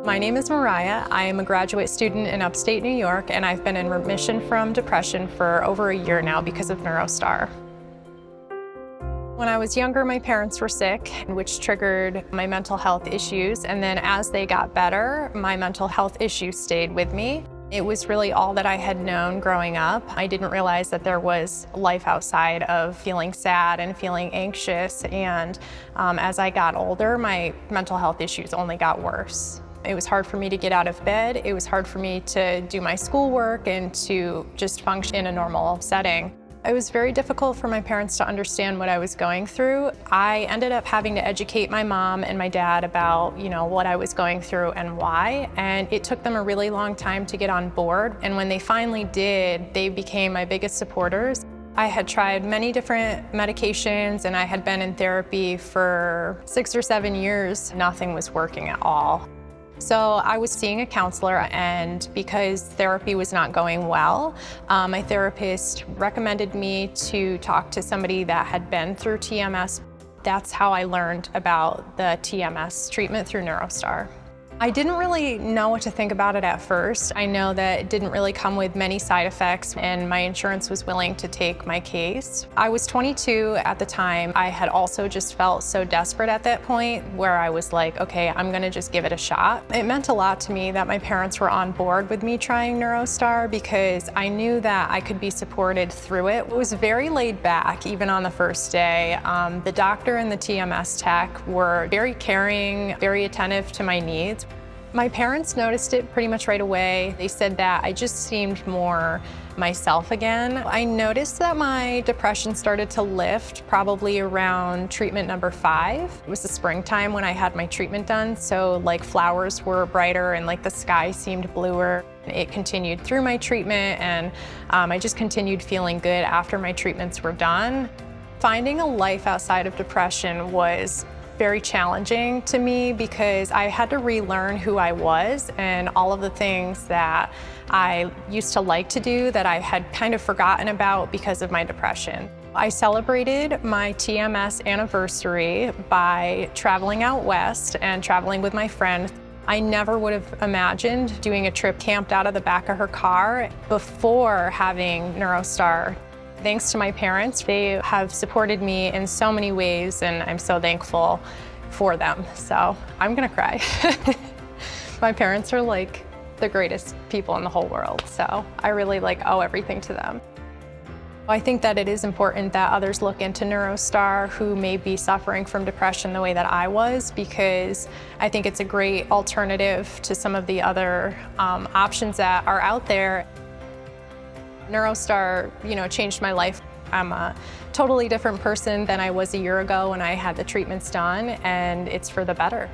My name is Mariah. I am a graduate student in upstate New York, and I've been in remission from depression for over a year now because of NeuroStar. When I was younger, my parents were sick, which triggered my mental health issues. And then as they got better, my mental health issues stayed with me. It was really all that I had known growing up. I didn't realize that there was life outside of feeling sad and feeling anxious. And as I got older, my mental health issues only got worse. It was hard for me to get out of bed. It was hard for me to do my schoolwork and to just function in a normal setting. It was very difficult for my parents to understand what I was going through. I ended up having to educate my mom and my dad about, what I was going through and why. And it took them a really long time to get on board. And when they finally did, they became my biggest supporters. I had tried many different medications and I had been in therapy for 6 or 7 years. Nothing was working at all. So I was seeing a counselor, and because therapy was not going well, my therapist recommended me to talk to somebody that had been through TMS. That's how I learned about the TMS treatment through NeuroStar. I didn't really know what to think about it at first. I know that it didn't really come with many side effects, and my insurance was willing to take my case. I was 22 at the time. I had also just felt so desperate at that point where I was like, okay, I'm gonna just give it a shot. It meant a lot to me that my parents were on board with me trying NeuroStar because I knew that I could be supported through it. It was very laid back, even on the first day. The doctor and the TMS tech were very caring, very attentive to my needs. My parents noticed it pretty much right away. They said that I just seemed more myself again. I noticed that my depression started to lift probably around treatment number 5. It was the springtime when I had my treatment done, so flowers were brighter and the sky seemed bluer. It continued through my treatment, and I just continued feeling good after my treatments were done. Finding a life outside of depression was very challenging to me because I had to relearn who I was and all of the things that I used to like to do that I had kind of forgotten about because of my depression. I celebrated my TMS anniversary by traveling out west and traveling with my friend. I never would have imagined doing a trip camped out of the back of her car before having NeuroStar. Thanks to my parents, they have supported me in so many ways, and I'm so thankful for them. So I'm gonna cry. My parents are the greatest people in the whole world, so I really owe everything to them. I think that it is important that others look into NeuroStar who may be suffering from depression the way that I was, because I think it's a great alternative to some of the other options that are out there. NeuroStar, changed my life. I'm a totally different person than I was a year ago when I had the treatments done, and it's for the better.